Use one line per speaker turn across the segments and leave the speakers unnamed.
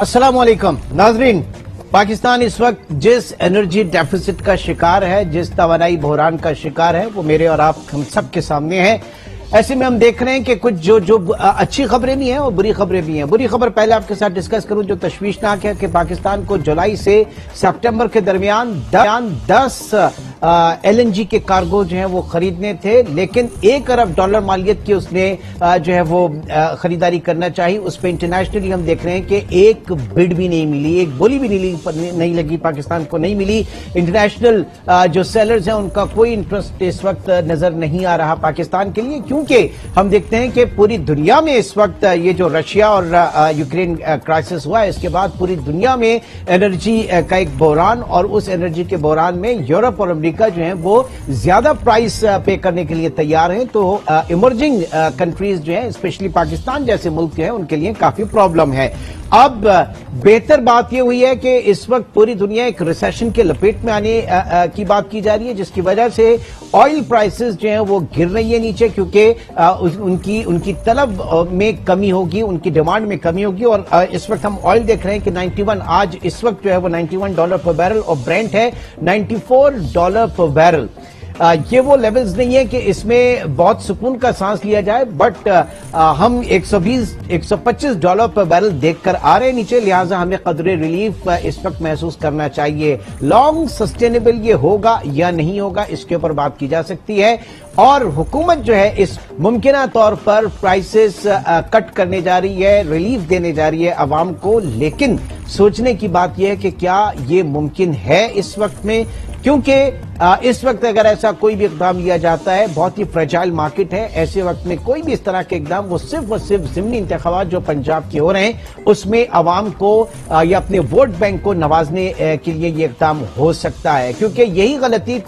अस्सलाम वालेकुम नाजरीन। पाकिस्तान इस वक्त जिस एनर्जी डेफिसिट का शिकार है, जिस तवानाई बहरान का शिकार है, वो मेरे और आप हम सब के सामने है। ऐसे में हम देख रहे हैं कि कुछ जो अच्छी खबरें भी हैं और बुरी खबरें भी हैं। बुरी खबर पहले आपके साथ डिस्कस करूं जो तशवीशनाक है कि पाकिस्तान को जुलाई से सितंबर के दरमियान 10 LNG के कार्गो जो हैं वो खरीदने थे, लेकिन $1 अरब मालियत की उसने जो है वो खरीदारी करना चाहिए। उस पर इंटरनेशनली हम देख रहे हैं कि एक बिड भी नहीं मिली, एक बोली भी नहीं लगी, पाकिस्तान को नहीं मिली। इंटरनेशनल जो सेलर्स हैं उनका कोई इंटरेस्ट इस वक्त नजर नहीं आ रहा पाकिस्तान के लिए, क्योंकि हम देखते हैं कि पूरी दुनिया में इस वक्त ये जो रशिया और यूक्रेन क्राइसिस हुआ है, इसके बाद पूरी दुनिया में एनर्जी का एक बहरान, और उस एनर्जी के बहरान में यूरोप और अमेरिका जो है वो ज्यादा प्राइस पे करने के लिए तैयार हैं। तो इमर्जिंग कंट्रीज जो है, स्पेशली पाकिस्तान जैसे मुल्क जो है, उनके लिए काफी प्रॉब्लम है। अब बेहतर बात यह हुई है कि इस वक्त पूरी दुनिया एक रिसेशन के लपेट में आने की बात की जा रही है, जिसकी वजह से ऑयल प्राइसेस जो है वो गिर रही है नीचे, क्योंकि उनकी तलब में कमी होगी, उनकी डिमांड में कमी होगी। और इस वक्त हम ऑयल देख रहे हैं कि 91 आज इस वक्त जो है वो $91 पर बैरल, और ब्रेंट है $94 पर बैरल। ये वो लेवल्स नहीं है कि इसमें बहुत सुकून का सांस लिया जाए, बट हम $120-125 पर बैरल देखकर आ रहे हैं नीचे, लिहाजा हमें कदरे रिलीफ इस वक्त महसूस करना चाहिए। लॉन्ग सस्टेनेबल ये होगा या नहीं होगा, इसके ऊपर बात की जा सकती है। और हुकूमत जो है इस मुमकिना तौर पर प्राइसेस कट करने जा रही है, रिलीफ देने जा रही है अवाम को, लेकिन सोचने की बात यह है कि क्या ये मुमकिन है इस वक्त में, क्योंकि इस वक्त अगर ऐसा कोई भी इकदाम लिया जाता है, बहुत ही फ्रेजाइल मार्केट है, ऐसे वक्त में कोई भी इस तरह के इकदाम वो सिर्फ और सिर्फ ज़िमनी इंतखाबात जो पंजाब के हो रहे हैं उसमें अवाम को या अपने वोट बैंक को नवाजने के लिए ये इकदाम हो सकता है। क्योंकि यही गलती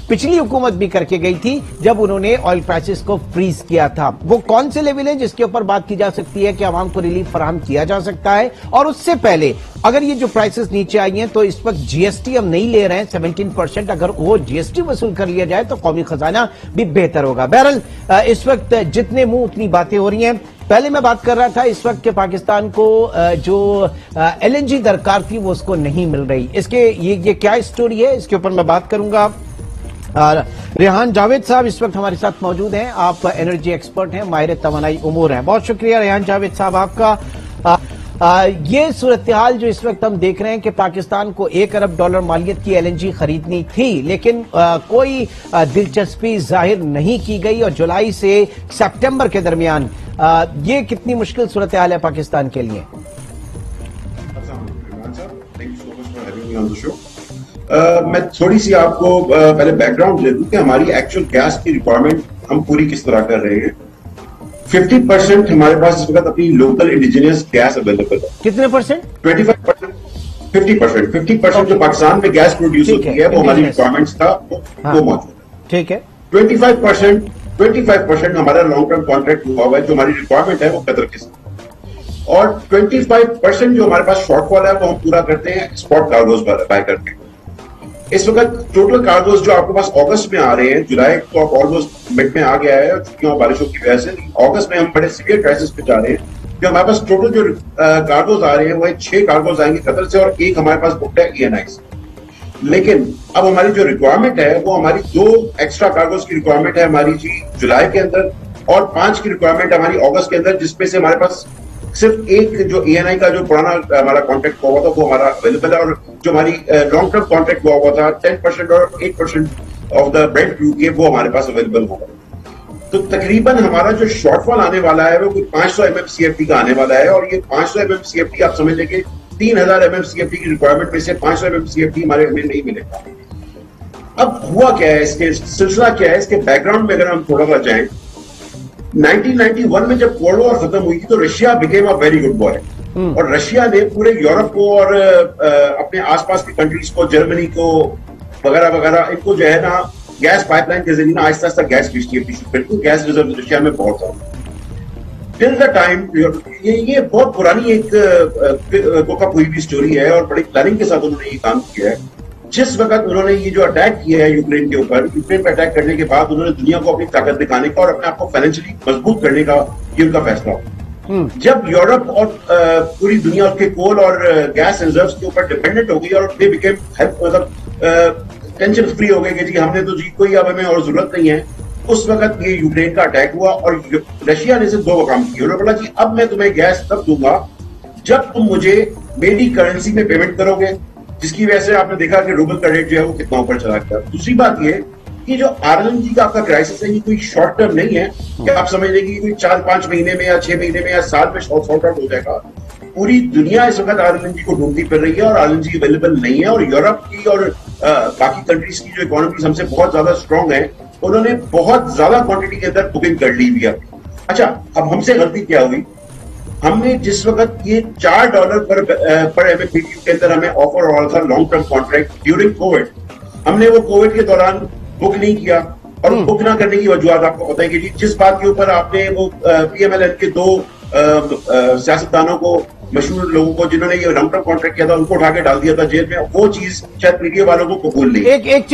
पिछली हुकूमत भी करके गई थी जब उन्होंने ऑयल प्राइसेस को फ्रीज किया था। वो कौन से लेवल है जिसके ऊपर बात की जा सकती है कि अवाम को रिलीफ फराहम किया जा सकता है। और उससे पहले अगर ये जो प्राइसेस नीचे आई हैं तो इस वक्त जीएसटी हम नहीं ले रहे हैं 17%, अगर वो जीएसटी वसूल कर लिया जाए तो कौमी खजाना भी बेहतर होगा। बहरहाल इस वक्त जितने मुंह उतनी बातें हो रही हैं। पहले मैं बात कर रहा था इस वक्त के पाकिस्तान को जो एलएनजी दरकार थी वो उसको नहीं मिल रही। इसके ये क्या स्टोरी है, इसके ऊपर मैं बात करूंगा। रेहान जावेद साहब इस वक्त हमारे साथ मौजूद हैं। आप एनर्जी एक्सपर्ट हैं, माहिर तवानाई उमूर हैं। बहुत शुक्रिया रेहान जावेद साहब आपका। ये सूरत हाल जो इस वक्त हम देख रहे हैं कि पाकिस्तान को $1 अरब मालियत की एलएनजी खरीदनी थी, लेकिन कोई दिलचस्पी जाहिर नहीं की गई, और जुलाई से सितंबर के दरमियान ये कितनी मुश्किल सूरत हाल है पाकिस्तान के लिए?
मैं थोड़ी सी आपको पहले बैकग्राउंड दे दूं कि हमारी एक्चुअल गैस की रिक्वायरमेंट हम पूरी किस तरह कर रहे हैं। 50% हमारे पास इस वक्त अपनी लोकल इंडिजिनियस गैस अवेलेबल है।
कितने परसेंट?
25%, 50% जो पाकिस्तान में गैस प्रोड्यूस होती है वो हमारी रिक्वायरमेंट्स था वो मौजूद है।
ठीक है।
25% हमारा लॉन्ग टर्म कॉन्ट्रैक्ट हुआ हुआ है, जो हमारी रिक्वायरमेंट है वो कतर के साथ, और 25% जो हमारे पास शॉर्टफॉल है वो हम पूरा करते हैं स्पॉट कार्गोज बाय करके। इस वक्त टोटल कार्गोज जो आपके पास अगस्त में आ रहे हैं, जुलाई तो आप ऑलमोस्ट मिड में आ गया है छुट्टियों और बारिशों की वजह से, अगस्त में हम बड़े सीवियर क्राइसिस पे जा रहे हैं। जो हमारे पास टोटल जो कार्गोज आ रहे हैं वो 6 कार्गोज आएंगे कतर से, और 1 हमारे पास बुकड है ENI से। लेकिन अब हमारी जो रिक्वायरमेंट है वो हमारी 2 एक्स्ट्रा कार्गोज की रिक्वायरमेंट है हमारी जी जुलाई के अंदर, और 5 की रिक्वायरमेंट हमारी अगस्त के अंदर, जिसमें से हमारे पास सिर्फ 1 जो ENI का जो पुराना हमारा कॉन्ट्रैक्ट हुआ था वो हमारा अवेलेबल है, और जो हमारी लॉन्ग टर्म कॉन्ट्रैक्ट हुआ था 10% और 8% ऑफ द ब्रेंट क्रूड के वो हमारे पास अवेलेबल होगा। तो तकरीबन हमारा जो शॉर्टफॉल आने वाला है वो कुछ 500 MMCFD का आने वाला है, और ये 500 MMCFD आप समझ लेंगे 3000 MMCFD की रिक्वायरमेंट में से 500 MMCFD हमारे में नहीं मिलेगा। अब हुआ क्या है, इसके सिलसिला क्या है, इसके बैकग्राउंड में अगर हम थोड़ा सा जाएं, 1991 में जब कोल्ड वॉर खत्म हुई थी तो Russia became a very good boy, और रशिया ने पूरे यूरोप को और अपने आसपास की कंट्रीज को, जर्मनी को वगैरह वगैरह, इनको जो है ना गैस पाइपलाइन के जरिए ना आहिस्ता आहिस्ता गैस भेजती है, बिल्कुल गैस रिजर्व रशिया में बहुत था टिल द टाइम। ये बहुत पुरानी एक कोकअप हुई भी स्टोरी है, और बड़ी प्लानिंग के साथ उन्होंने ये काम किया है। जिस वक्त उन्होंने ये जो अटैक किया है यूक्रेन के ऊपर, यूक्रेन पर अटैक करने के बाद उन्होंने दुनिया को अपनी ताकत दिखाने का और अपने आप को फाइनेंशियली मजबूत करने का ये उनका फैसला हो। जब यूरोप और पूरी दुनिया उसके कोल और गैस रिजर्व्स के ऊपर डिपेंडेंट हो गई और दे बिकेम मतलब टेंशन फ्री हो गए कि जी हमने तो जी कोई अब हमें और जरूरत नहीं है, उस वक्त ये यूक्रेन का अटैक हुआ और रशिया ने सिर्फ 2 काम किए। उन्होंने बोला जी अब मैं तुम्हें गैस तब दूंगा जब तुम मुझे मेरी करेंसी में पेमेंट करोगे, जिसकी वजह से आपने देखा कि रूबल का रेट जो है वो कितना ऊपर चला गया। दूसरी बात ये कि जो आरएलएनजी का आपका क्राइसिस है ये कोई शॉर्ट टर्म नहीं है कि आप समझ लेंगे कि कोई 4-5 महीने में या 6 महीने में या साल में शॉर्ट आउट हो जाएगा। पूरी दुनिया इस वक्त आरएलएनजी को ढूंढती फिर रही है और आरएलएनजी अवेलेबल नहीं है। और यूरोप की और बाकी कंट्रीज की जो इकोनॉमी हमसे बहुत ज्यादा स्ट्रांग है, उन्होंने बहुत ज्यादा क्वांटिटी के अंदर बुकिंग कर ली हुई है। अच्छा, अब हमसे गलती क्या हुई, हमने जिस वक्त ये $4 पर MMBTU के अंदर हमें ऑफर हो रहा था long term contract during Covid, हमने वो कोविड के दौरान बुक नहीं किया। और बुक ना करने की वजूहत आपको पता है कि जिस बात के ऊपर आपने वो PMLN के 2 सियासतदानों को, मशहूर लोगों को जिन्होंने ये लॉन्ग टर्म कॉन्ट्रैक्ट किया था, उनको उठा के डाल दिया था जेल में, वो चीज शायद मीडिया वालों को कबूल नहीं।
एक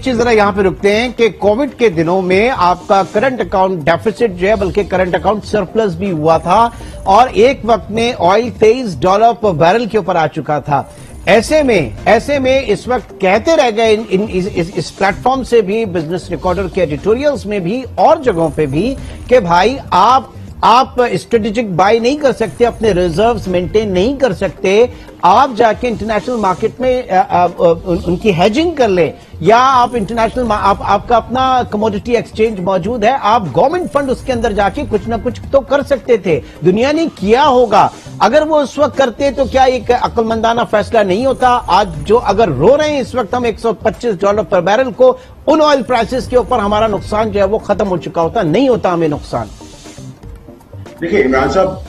चीज जरा यहाँ पे रुकते हैं कि कोविड के दिनों में आपका करंट अकाउंट डेफिसिट जो है, बल्कि करंट अकाउंट सरप्लस भी हुआ था और एक वक्त में ऑयल $23 पर बैरल के ऊपर आ चुका था। ऐसे में इस वक्त कहते रह गए इस प्लेटफॉर्म से भी, बिजनेस रिकॉर्डर के एडिटोरियल्स में भी और जगहों पे भी कि भाई आप स्ट्रेटेजिक बाय नहीं कर सकते, अपने रिजर्व्स मेंटेन नहीं कर सकते, आप जाके इंटरनेशनल मार्केट में उनकी हेजिंग कर ले, या आप इंटरनेशनल आपका अपना कमोडिटी एक्सचेंज मौजूद है, आप गवर्नमेंट फंड उसके अंदर जाके कुछ ना कुछ तो कर सकते थे। दुनिया ने किया होगा, अगर वो उस वक्त करते तो क्या एक अक्लमंदाना फैसला नहीं होता? आज जो अगर रो रहे हैं इस वक्त हम $125 पर बैरल को, उन ऑयल प्राइसेस के ऊपर हमारा नुकसान जो है वो खत्म हो चुका होता, नहीं होता हमें नुकसान।
देखिए इमरान साहब,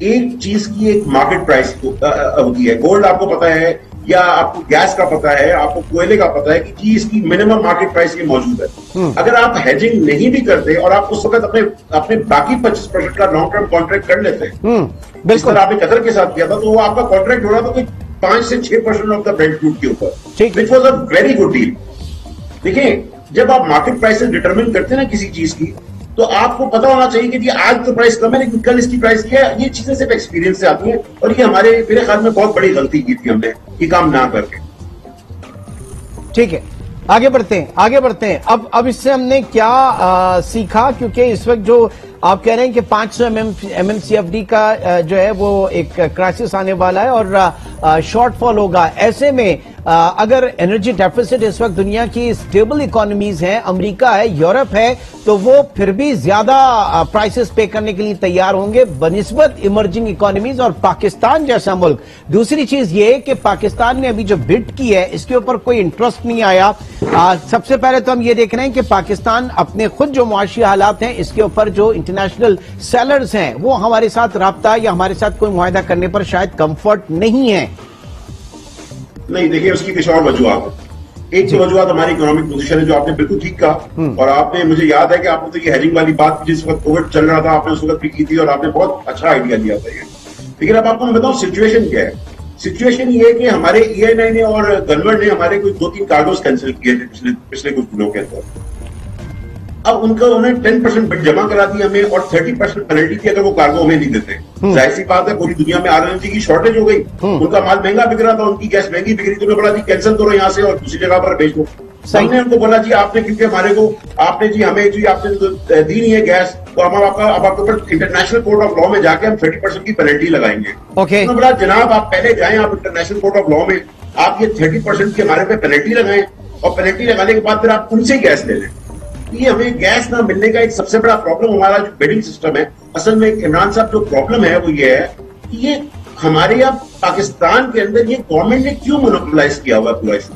एक चीज की एक मार्केट प्राइस होती है। गोल्ड आपको पता है, या आपको गैस का पता है, आपको कोयले का पता है कि जी इसकी मिनिमम मार्केट प्राइस ये मौजूद है। अगर आप हेजिंग नहीं भी करते और आप उस वक्त अपने बाकी 25% का लॉन्ग टर्म कॉन्ट्रैक्ट कर लेते, जिस तरह आपने कतर के साथ किया था, तो वो आपका कॉन्ट्रैक्ट हो रहा था कोई 5 से 6% ऑफ द ब्रेंट क्रूड के ऊपर, which was a very good deal. देखिए, जब आप मार्केट प्राइसेस डिटरमिन करते हैं ना किसी चीज की, तो आपको पता होना चाहिए कि जी आज तो प्राइस कम है लेकिन कल इसकी प्राइस क्या है। ये चीजें सिर्फ एक्सपीरियंस से आती हैं और ये मेरे ख्याल में बहुत बड़ी गलती की थी हमने ये काम ना करके।
ठीक है, आगे बढ़ते हैं। अब इससे हमने क्या सीखा, क्योंकि इस वक्त जो आप कह रहे हैं कि 500 MMCFD का जो है वो एक क्राइसिस आने वाला है और शॉर्टफॉल होगा। ऐसे में अगर एनर्जी डेफिसिट इस वक्त दुनिया की स्टेबल इकोनॉमीज हैं, अमेरिका है, यूरोप है, तो वो फिर भी ज्यादा प्राइसेस पे करने के लिए तैयार होंगे बनिस्बत इमर्जिंग इकोनॉमीज और पाकिस्तान जैसा मुल्क। दूसरी चीज ये कि पाकिस्तान ने अभी जो बिड की है इसके ऊपर कोई इंटरेस्ट नहीं आया। सबसे पहले तो हम ये देख रहे हैं कि पाकिस्तान अपने खुद जो मुआशी हालात हैं इसके ऊपर जो इंटरनेशनल सेलर्स हैं वो हमारे साथ राब्ता या हमारे साथ कोई मुआहदा करने पर शायद कंफर्ट नहीं है।
नहीं, देखिए उसकी कुछ और वजूहत है। एक तो वजूहत हमारी इकोनॉमिक पोजीशन है, जो आपने बिल्कुल ठीक कहा। और आपने, मुझे याद है कि आपने तो ये हेजिंग वाली बात जिस वक्त कोविड चल रहा था आपने उस वक्त भी की थी और आपने बहुत अच्छा आइडिया दिया था ये। लेकिन अब आपको मैं बताऊं सिचुएशन क्या है। सिचुएशन ये है कि हमारे ENI ने और गवर्नमेंट ने हमारे कुछ 2-3 कार्गोज कैंसिल किए थे पिछले कुछ दिनों के अंदर। अब उन्हें 10% बिड जमा करा दी हमें और 30% पेनल्टी थी अगर वो कार्गो हमें नहीं देते। जाहिर सी बात है, पूरी दुनिया में आरएनजी की शॉर्टेज हो गई, उनका माल महंगा बिक रहा था, उनकी गैस महंगी बिक रही थी। उन्होंने बोला जी कैंसिल करो यहाँ से और दूसरी जगह पर भेज दो। हमने उनको बोला जी आपने, क्योंकि हमारे को आपने जी हमें जी आपने दी नहीं है गैस, तो हम आपके ऊपर इंटरनेशनल कोर्ट ऑफ लॉ में जाके हम 30% की पेनल्टी लगाएंगे। उन्होंने बोला जनाब आप पहले जाएं, आप इंटरनेशनल कोर्ट ऑफ लॉ में आप ये 30% की हमारे पे पेनल्टी लगाएं और पेनल्टी लगाने के बाद फिर आप उनसे गैस ले लें। ये हमें गैस ना मिलने का एक सबसे बड़ा प्रॉब्लम हमारा जो बिडिंग सिस्टम है। असल में इमरान साहब जो प्रॉब्लम है वो ये है कि ये हमारे यहाँ पाकिस्तान के अंदर ये गवर्नमेंट ने क्यों मोनोपोलाइज किया हुआ पूरा इशू।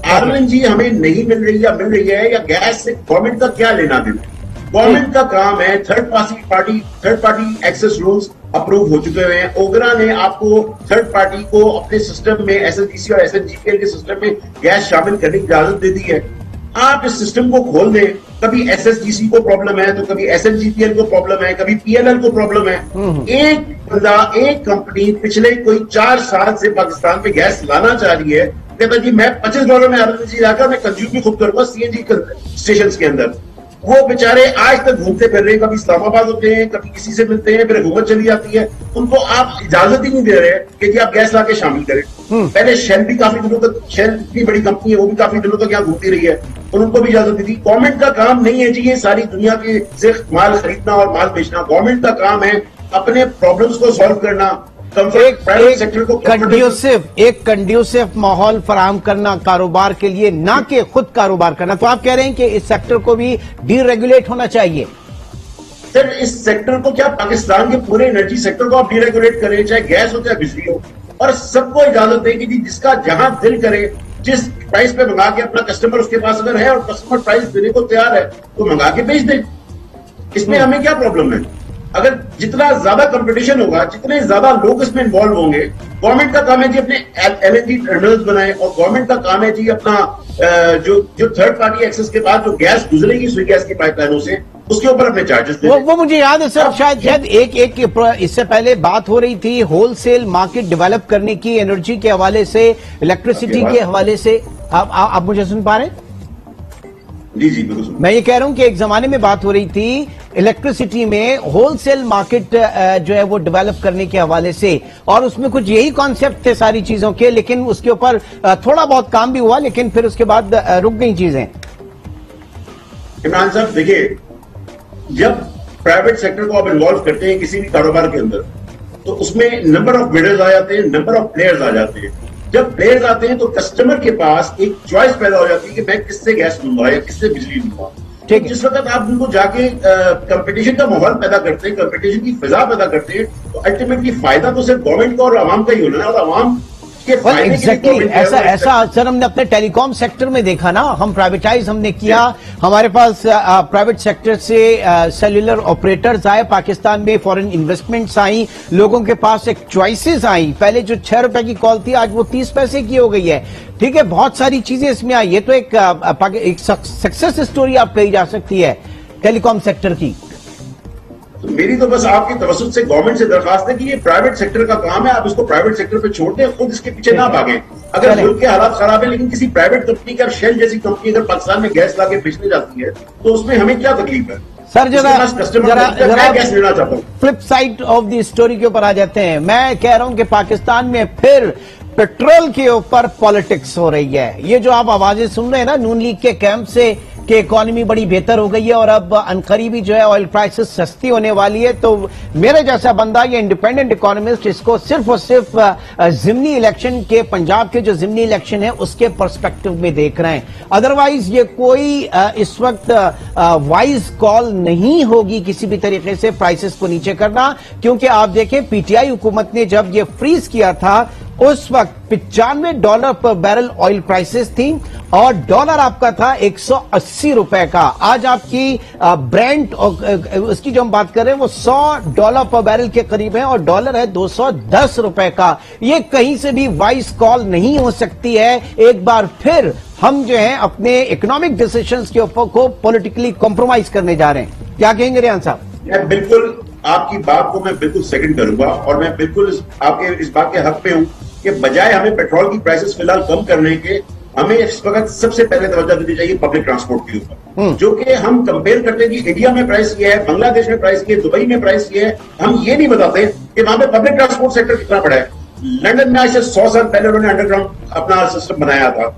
आरएलएनजी हमें नहीं मिल रही या मिल रही है, या गैस से गवर्नमेंट का क्या लेना देना। गवर्नमेंट का काम है, third party access rules approve हो चुके हैं। ओगरा ने आपको थर्ड पार्टी को अपने सिस्टम में, SNGC और SNGPL के सिस्टम में गैस शामिल करने की इजाजत दे दी है। आप इस सिस्टम को खोल दें, कभी SSGC को प्रॉब्लम है तो कभी SNGPL को प्रॉब्लम है, कभी PLL को प्रॉब्लम है। एक बंदा, एक कंपनी पिछले कोई 4 साल से पाकिस्तान में गैस लाना चाह रही है, कहता जी मैं $25 में आरएनजी लाकर मैं कंज्यूम भी खुद करूंगा CNG स्टेशन के अंदर। वो बेचारे आज तक घूमते फिर रहे हैं, कभी इस्लामाबाद होते हैं, कभी किसी से मिलते हैं, फिर हुकूमत चली जाती है, उनको आप इजाजत ही नहीं दे रहे कि जी आप गैस लाके शामिल करें। पहले शेल भी काफी दिनों तक, शेल इतनी बड़ी कंपनी है, वो भी काफी दिनों तक यहाँ घूमती रही है, और उनको भी इजाजत दी थी। गवर्नमेंट का काम नहीं है जी ये सारी दुनिया के से माल खरीदना और माल बेचना। गवर्नमेंट का काम है अपने प्रॉब्लम्स को सॉल्व करना,
एक कंड्यूसिव माहौल फराहम करना कारोबार के लिए, ना कि खुद कारोबार करना। तो आप कह रहे हैं कि इस सेक्टर को भी डीरेगुलेट होना चाहिए?
सर इस सेक्टर को क्या, पाकिस्तान के पूरे एनर्जी सेक्टर को आप डीरेगुलेट करें, चाहे गैस हो चाहे बिजली हो, और सबको इजाजत दें कि जिसका जहां दिल करे जिस प्राइस पे मंगा के अपना कस्टमर उसके पास अगर है और कस्टमर प्राइस देने को तैयार है तो मंगा के बेच दे। इसमें हमें क्या प्रॉब्लम है? अगर जितना ज्यादा कंपटीशन होगा, जितने ज्यादा लोग इसमें इन्वॉल्व होंगे, गवर्नमेंट का काम है जी अपने एलएनजी टर्मिनल्स बनाए, और गवर्नमेंट का काम है जी अपना जो थर्ड पार्टी एक्सेस के बाद जो गैस गुजरेगी स्वी गैस की पाइपलाइनों से, उसके ऊपर अपने चार्जेस दे।
वो मुझे याद है सर, शायद एक इससे पहले बात हो रही थी होलसेल मार्केट डेवलप करने की, एनर्जी के हवाले से, इलेक्ट्रिसिटी के हवाले से। आप मुझे सुन पा रहे हैं?
जी जी बिल्कुल।
मैं ये कह रहा हूं कि एक जमाने में बात हो रही थी इलेक्ट्रिसिटी में होलसेल मार्केट जो है वो डेवलप करने के हवाले से, और उसमें कुछ यही कॉन्सेप्ट थे सारी चीजों के, लेकिन उसके ऊपर थोड़ा बहुत काम भी हुआ, लेकिन फिर उसके बाद रुक गई चीजें।
इमरान साहब देखिए, जब प्राइवेट सेक्टर को आप इन्वॉल्व करते हैं किसी भी कारोबार के अंदर, तो उसमें नंबर ऑफ बिडर्स आ जाते हैं, नंबर ऑफ प्लेयर्स आ जाते हैं। जब प्लेयर्स आते हैं तो कस्टमर के पास एक चॉइस पैदा हो जाती है कि मैं किससे गैस लूंगा या किससे बिजली लूंगा। ठीक, जिस वक्त आप उनको जाके कंपटीशन का माहौल पैदा करते हैं, कंपटीशन की फिजा पैदा करते हैं, तो अल्टीमेटली फायदा तो सिर्फ गवर्नमेंट का और आवाम का ही होना है, और आवाम
एग्जैक्टली ऐसा सर हमने अपने टेलीकॉम सेक्टर में देखा ना, हम प्राइवेटाइज हमने किया, हमारे पास प्राइवेट सेक्टर से सेल्युलर ऑपरेटर्स आए, पाकिस्तान में फॉरेन इन्वेस्टमेंट्स आई, लोगों के पास एक चॉइसेस आई। पहले जो 6 रुपए की कॉल थी आज वो 30 पैसे की हो गई है। ठीक है, बहुत सारी चीजें इसमें आई। ये तो एक सक्सेस स्टोरी आप कही जा सकती है टेलीकॉम सेक्टर की।
तो मेरी तो बस आपकी तवज्जुह से गवर्नमेंट से दरखास्त है कि ये प्राइवेट सेक्टर का काम है, आप इसको प्राइवेट सेक्टर पे छोड़ दें, खुद इसके पीछे ना भागें। अगर मुल्क के हालात खराब है, लेकिन किसी प्राइवेट कंपनी का, शेल जैसी कंपनी अगर पाकिस्तान में गैस लाके बेचने जाती है तो उसमें हमें क्या तकलीफ है?
सर जरा
गैस लेना चाहता हूँ।
Flip side of the story के ऊपर आ जाते हैं। मैं कह रहा हूं कि पाकिस्तान में फिर पेट्रोल के ऊपर पॉलिटिक्स हो रही है। ये जो आप आवाजें सुन रहे हैं ना नून लीग के कैंप से कि इकोनॉमी बड़ी बेहतर हो गई है और अब अनकरीबी जो है ऑयल प्राइसेस सस्ती होने वाली है, तो मेरे जैसा बंदा, ये इंडिपेंडेंट इकोनॉमिस्ट, इसको सिर्फ और सिर्फ जिमनी इलेक्शन के, पंजाब के जो जिमनी इलेक्शन है उसके पर्सपेक्टिव में देख रहे हैं। अदरवाइज ये कोई इस वक्त वाइज कॉल नहीं होगी किसी भी तरीके से प्राइसेस को नीचे करना, क्योंकि आप देखें पीटीआई हुकूमत ने जब ये फ्रीज किया था उस वक्त $95 पर बैरल ऑयल प्राइसेस थी और डॉलर आपका था 180 रुपए का। आज आपकी ब्रेंट उसकी जो हम बात कर रहे हैं वो $100 पर बैरल के करीब है और डॉलर है 210 रुपए का। ये कहीं से भी वाइज कॉल नहीं हो सकती है। एक बार फिर हम जो है अपने इकोनॉमिक डिसीजंस के ऊपर को पॉलिटिकली कॉम्प्रोमाइज करने जा रहे हैं। क्या कहेंगे रेहान साहब?
मैं बिल्कुल आपकी बात को मैं बिल्कुल सेकंड करूंगा और मैं बिल्कुल आपके इस बात के हक पे हूं कि बजाय हमें पेट्रोल की प्राइसेस फिलहाल कम करने के, हमें इस वक्त सबसे पहले तवज्जो देनी चाहिए पब्लिक ट्रांसपोर्ट के ऊपर, जो कि हम कंपेयर करते हैं कि इंडिया में प्राइस ये है, बांग्लादेश में प्राइस ये है, दुबई में प्राइस ये है। हम ये नहीं बताते कि वहां पे पब्लिक ट्रांसपोर्ट सेक्टर कितना बड़ा है। लंदन में आज से 100 साल पहले उन्होंने अंडरग्राउंड अपना सिस्टम बनाया था।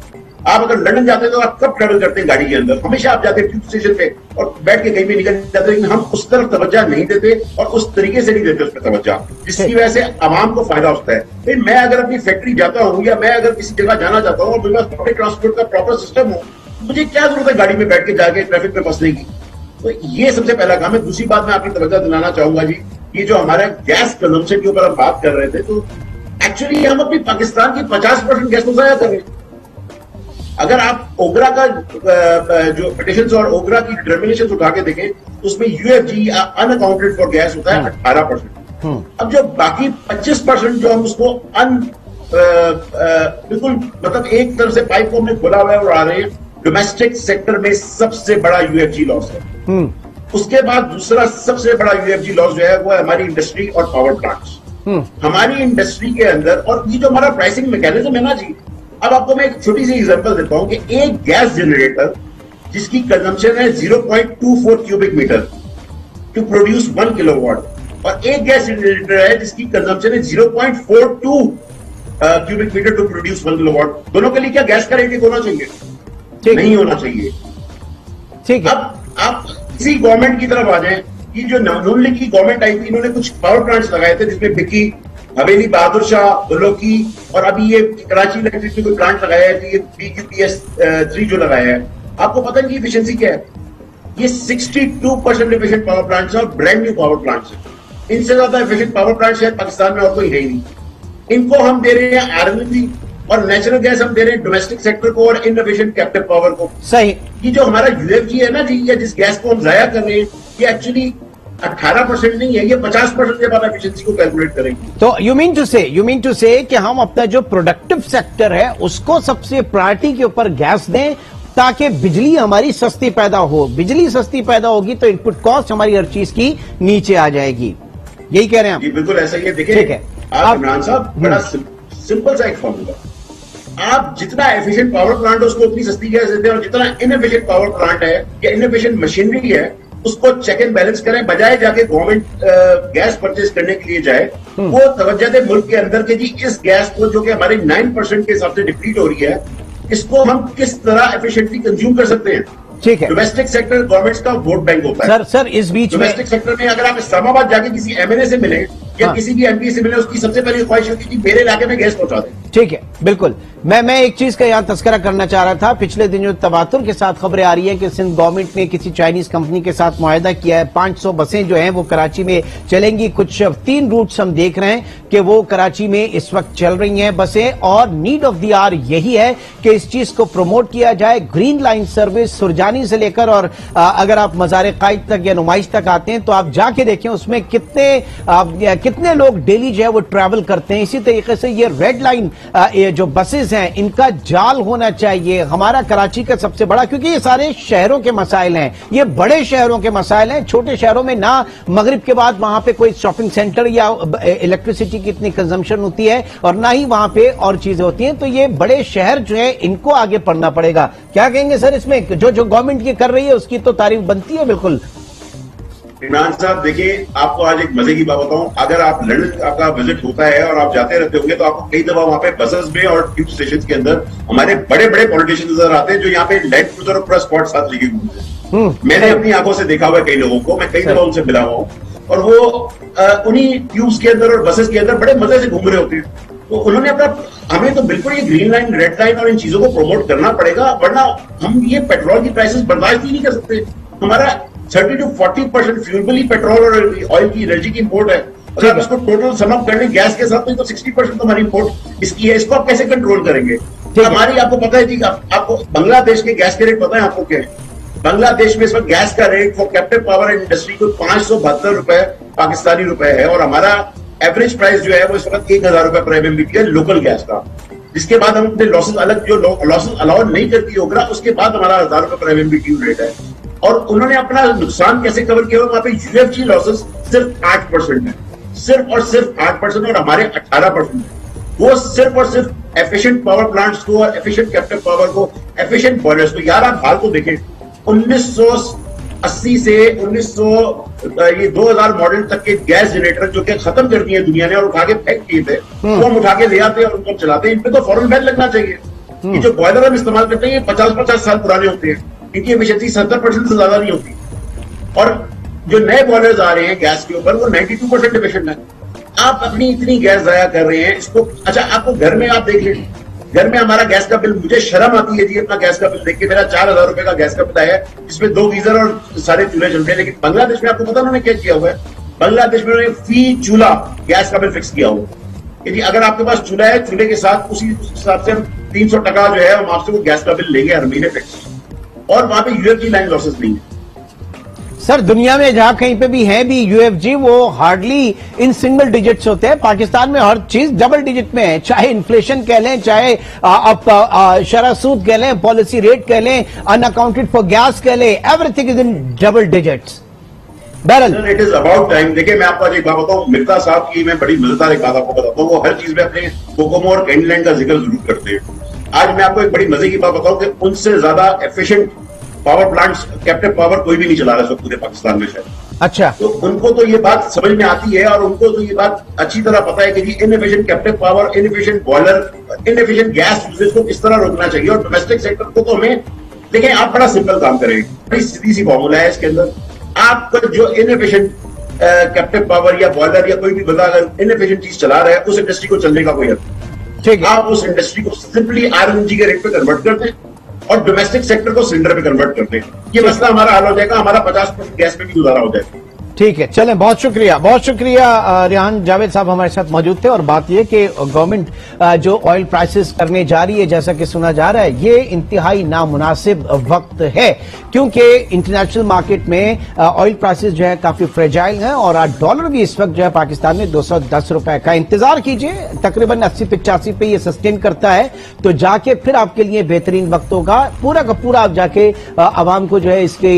आप अगर लंदन जाते हैं तो आप कब ट्रेवल करते हैं गाड़ी के अंदर? हमेशा आप जाते हैं ट्यूब स्टेशन पे और बैठ के कहीं भी निकल जाते हैं, लेकिन हम उस तरफ तवज्जो नहीं देते और उस तरीके से नहीं देते उस पर तवज्जो, जिसकी वजह से आवाम को फायदा होता है। फिर मैं अगर अपनी फैक्ट्री जाता हूँ या मैं अगर किसी जगह जाना चाहता हूँ और मेरे पास पब्लिक ट्रांसपोर्ट का प्रॉपर सिस्टम हो, मुझे क्या जरूरत है गाड़ी में बैठ के जाके ट्रैफिक में फंसने की? तो ये सबसे पहला काम है। दूसरी बात मैं आपकी तवज्जो दिलाना चाहूंगा जी, ये जो हमारा गैस कंजम्पशन के ऊपर हम बात कर रहे थे, तो एक्चुअली हम अपनी पाकिस्तान की 50% गैस को जाया कर रहे हैं। अगर आप ओगरा का जो पिटिशंस और ओगरा की डिटर्मिनेशंस उठा के देखें तो उसमें यूएफजी अनअकाउंटेड फॉर गैस होता है 18%। अब जो बाकी 25% जो हम उसको बिल्कुल मतलब एक तरफ से पाइप को हमने खोला हुआ है और आ रहे हैं, डोमेस्टिक सेक्टर में सबसे बड़ा यूएफजी लॉस है। उसके बाद दूसरा सबसे बड़ा यूएफजी लॉस जो है वो है हमारी इंडस्ट्री और पावर प्लांट्स। हमारी इंडस्ट्री के अंदर, और ये जो हमारा प्राइसिंग मैकेनिज्म है ना जी, अब आपको मैं एक छोटी सी एग्जांपल देता हूं कि एक गैस जनरेटर जिसकी कंजम्पशन है 0.24 cubic meter to produce 1 kilowatt, और एक गैस जनरेटर है जिसकी कंजम्पशन है 0.42 cubic meter to produce 1 kilowatt. दोनों के लिए क्या गैस का रेट होना चाहिए? नहीं होना चाहिए।
ठीक है।
अब आप इसी गवर्नमेंट की तरफ आ जाएं कि जो नून लीग की गवर्नमेंट आई थी, इन्होंने कुछ पावर प्लांट्स लगाए थे जिसमें बिक्की, हवेली, बहादुर शाह, बलोकी, और अभी ये कराची इलेक्ट्रिक में कोई प्लांट लगाया है, ये BQPS 3 जो लगाया है। आपको पता है कि एफिशिएंसी क्या है? ये 62% एफिशिएंट पावर प्लांट्स है और ब्रांड न्यू पावर प्लांट्स है। इनसे ज्यादा एफिशिएंट पावर प्लांट शायद पाकिस्तान में और कोई है ही नहीं। इनको हम दे रहे हैं RLNG और नेचुरल गैस हम दे रहे हैं डोमेस्टिक सेक्टर को और इनएफिशिएंट कैप्टिव पावर को।
सही।
ये जो हमारा UFG है ना जी, या जिस गैस को हम जाया कर रहे हैं, ये एक्चुअली 18% नहीं है, ये 50% जब आप एफिशिएंसी को कैलकुलेट करेंगे।
तो यू मीन टू से कि हम अपना जो प्रोडक्टिव सेक्टर है उसको सबसे प्रायोरिटी के ऊपर गैस दें ताकि बिजली हमारी सस्ती पैदा हो। बिजली सस्ती पैदा होगी तो इनपुट कॉस्ट हमारी हर चीज की नीचे आ जाएगी। यही कह रहे हैं आप?
जी बिल्कुल ऐसा ही है। देखिए,
ठीक है।
आप इमरान साहब, बड़ा सिंपल सा एक फॉर्मूला, आप जितना एफिशिएंट पावर प्लांट है उसको उतनी सस्ती गैस देते हैं, और जितना इनएफिशिएंट पावर प्लांट है या इनएफिशिएंट मशीनरी है उसको चेक एंड बैलेंस करें, बजाय जाके गवर्नमेंट गैस परचेज करने के लिए जाए। वो तवज्जो दे मुल्क के अंदर के जी इस गैस को जो कि हमारे 9% के हिसाब से डिप्लीट हो रही है, इसको हम किस तरह एफिशिएंटली कंज्यूम कर सकते हैं।
ठीक है।
डोमेस्टिक सेक्टर गवर्नमेंट्स का वोट बैंक होता है।
सर इस बीच में
डोमेस्टिक सेक्टर में अगर आप इस्लामाबाद जाके किसी MNA से मिले या किसी भी MP से मिले, उसकी सबसे पहली ख्वाहिश होती है कि मेरे इलाके में गैस पहुंचा दें।
ठीक है, बिल्कुल। मैं एक चीज का यहां तस्करा करना चाह रहा था। पिछले दिन जो तवातुर के साथ खबरें आ रही है कि सिंध गवर्नमेंट ने किसी चाइनीज कंपनी के साथ मुआहदा किया है, 500 बसें जो हैं वो कराची में चलेंगी। कुछ 3 रूट्स हम देख रहे हैं कि वो कराची में इस वक्त चल रही हैं बसें, और नीड ऑफ द आवर यही है कि इस चीज को प्रमोट किया जाए। ग्रीन लाइन सर्विस सुरजानी से लेकर और अगर आप मज़ार कायद तक या नुमाइश तक आते हैं तो आप जाके देखें उसमें कितने लोग डेली जो है वो ट्रैवल करते हैं। इसी तरीके से ये रेड लाइन जो बसेस हैं इनका जाल होना चाहिए। हमारा कराची का सबसे बड़ा, क्योंकि ये सारे शहरों के मसाइल हैं, ये बड़े शहरों के मसाइल हैं। छोटे शहरों में ना मगरिब के बाद वहां पे कोई शॉपिंग सेंटर या इलेक्ट्रिसिटी की इतनी कंजम्पशन होती है और ना ही वहां पे और चीजें होती हैं। तो ये बड़े शहर जो है इनको आगे पढ़ना पड़ेगा। क्या कहेंगे सर इसमें? जो गवर्नमेंट की कर रही है उसकी तो तारीफ बनती है। बिल्कुल
इमरान साहब, देखिए आपको आज एक मजे की बात बताऊं। अगर आप लंदन आपका विजिट होता है और आप जाते रहते होंगे तो आपको कई दफा वहां पे बसेस में और ट्यूब स्टेशन के अंदर हमारे बड़े बड़े पॉलिटिशियंस नजर आते हैं जो यहाँ पे लैंड क्रूजर और पूरा स्क्वाड साथ लेके घूमते हैं। मैंने अपनी आंखों से देखा हुआ है कई लोगों को, मैं कई दफा उनसे मिला हुआ हूँ, और वो उन्हीं ट्यूब्स के अंदर और बसेस के अंदर बड़े मजे से घूम रहे होते हैं। तो उन्होंने अपना, हमें तो बिल्कुल ये ग्रीन लाइन, रेड लाइन और इन चीजों को प्रमोट करना पड़ेगा, वरना हम ये पेट्रोल की प्राइसेस बर्दाश्त ही नहीं कर सकते। हमारा 30 to 40% फ्यूएबल पेट्रोल और ऑयल की एनर्जी की इंपोर्ट है। अगर आप इसको टोटल सम अप कर लें गैस के साथ तो 60% तो हमारी इंपोर्ट इसकी है। इसको आप कैसे कंट्रोल करेंगे? हमारी, आपको पता है जी, आपको बांग्लादेश के गैस के रेट पता है आपको क्या है? बांग्लादेश में इस वक्त गैस का rate for captive power industry को 572 रुपए पाकिस्तानी रुपए है, और हमारा एवरेज प्राइस जो है वो इस वक्त 1000 रुपए पर MMBtu है लोकल गैस का। जिसके बाद हम अपने लॉसेस अलग, जो लॉसेस अलाउ नहीं करती होगा, उसके बाद हमारा 1000 रुपए पर MMBtu रेट है। और उन्होंने अपना नुकसान कैसे कवर किया? वहां पे UFG लॉसेस सिर्फ 8% है, सिर्फ और सिर्फ 8%, और हमारे 18% है। वो सिर्फ और सिर्फ एफिशिएंट पावर प्लांट्स को, एफिशिएंट कैप्टिव पावर को, एफिशिएंट बॉयलर्स को। यार आप हाल को देखें, 1980 से 2000 मॉडल तक के गैस जनरेटर जो कि खत्म कर दिए दुनिया ने और उठा के फेंक दिए थे, वो हम उठा के ले आते हैं और उनको चलाते हैं। इन पे तो फौरन बैन लगना चाहिए। ये जो बॉयलर हम इस्तेमाल करते हैं ये 50-50 साल पुराने होते हैं, इनकी एफिशिएंसी 70% से ज्यादा नहीं होती, और जो नए बॉयलर्स आ रहे हैं गैस के ऊपर वो 92% एफिशिएंट है। आप अपनी इतनी गैस जाया कर रहे हैं इसको। अच्छा, आपको घर में आप देख लीजिए, घर में हमारा गैस का बिल, मुझे शर्म आती है जी अपना गैस का बिल देख के। मेरा 4000 रुपए का गैस का बिल आया है, जिसमें 2 गीजर और सारे चूल्हे चल रहे हैं। लेकिन बांग्लादेश में आपको पता उन्होंने क्या किया हुआ है? बांग्लादेश में उन्होंने फी चूल्हा गैस का बिल फिक्स किया हुआ है। यदि अगर आपके पास चूल्हा है, चूल्हे के साथ उसी हिसाब से हम 300 टका जो है हम आपसे वो गैस का बिल लेंगे हर महीने फिक्स, और वहां पे UFG लाइन लॉसेस नहीं है।
सर दुनिया में जहां कहीं पे भी है भी UFG वो हार्डली इन सिंगल डिजिट्स होते हैं। पाकिस्तान में हर चीज डबल डिजिट में है, चाहे इन्फ्लेशन कह लें, चाहे आप शरह सूद कह लें, पॉलिसी रेट कह लें, अनअकाउंटेड फॉर गैस कह लें, everything is in double digits. बहरहाल
इट इज अबाउट टाइम। देखिए मैं आपको आज एक बात बताऊं, मिर्जा साहब की मैं बड़ी मजेदार एक बात आपको बताता हूँ। वो हर चीज में अपने कोकोमो और कैंडीलैंड का जिक्र जरूर करते हैं। आज मैं आपको एक बड़ी मजे की बात बताऊं कि उनसे ज्यादा efficient power plants, captive power कोई भी नहीं चला रहा है पूरे पाकिस्तान में शायद।
अच्छा,
तो उनको तो ये बात समझ में आती है और उनको तो ये बात अच्छी तरह पता है कि जी inefficient captive power, inefficient boiler, inefficient gas usage को किस तरह रोकना चाहिए। और डोमेस्टिक सेक्टर को तो हमें देखें, आप बड़ा सिंपल काम करेंगे, बड़ी सीधी सी फॉर्मूला है इसके अंदर। आपका जो इनएफिशिएंट कैप्टिव पावर या बॉयलर या कोई भी बंदा अगर इनएफिशिएंट चीज चला रहा है, उस इंडस्ट्री को चलने का कोई हक नहीं।
ठीक है,
आप उस इंडस्ट्री को सिंपली आरएनजी के रेट पे कन्वर्ट कर दें और डोमेस्टिक सेक्टर को सिलेंडर पे कन्वर्ट कर दें। ये मसला हमारा हल हो जाएगा, हमारा 50% गैस पे भी गुजारा हो जाएगा।
ठीक है, चलें, बहुत शुक्रिया। रेहान जावेद साहब हमारे साथ मौजूद थे। और बात यह कि गवर्नमेंट जो ऑयल प्राइसेस करने जा रही है, जैसा कि सुना जा रहा है, ये इंतहाई नामुनासिब वक्त है, क्योंकि इंटरनेशनल मार्केट में ऑयल प्राइसेस जो है काफी फ्रेजाइल हैं और डॉलर भी इस वक्त जो है पाकिस्तान में 210 रुपए का। इंतजार कीजिए, तकरीबन 80-85 पे ये सस्टेन करता है तो जाके फिर आपके लिए बेहतरीन वक्त होगा। पूरा का पूरा आप जाके आवाम को जो है इसके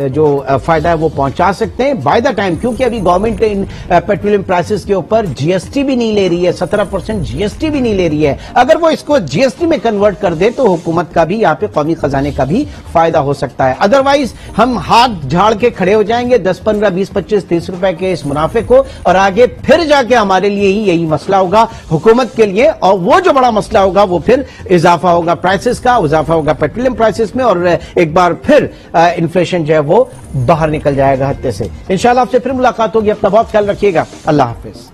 जो फायदा है वो पहुंचा सकते हैं बाय द टाइम, क्योंकि अभी गवर्नमेंट इन पेट्रोलियम प्राइसेस के ऊपर जीएसटी भी नहीं ले रही है, 17% जीएसटी भी नहीं ले रही है। अगर वो इसको जीएसटी में कन्वर्ट कर दे तो हुकूमत का भी, यहाँ पे कौमी खजाने का भी फायदा हो सकता है। अदरवाइज हम हाथ झाड़ के खड़े हो जाएंगे 10, 15, 20, 25, 30 रुपए के इस मुनाफे को, और आगे फिर जाके हमारे लिए ही यही मसला होगा हुकूमत के लिए। और वो जो बड़ा मसला होगा वो फिर इजाफा होगा प्राइसेस का, इजाफा होगा पेट्रोलियम प्राइसेस में, और एक बार फिर इन्फ्लेशन जो है वो बाहर निकल जाएगा हत्ते से। इंशाल्लाह आपसे फिर मुलाकात होगी। अपना बहुत ख्याल रखिएगा। अल्लाह हाफिज।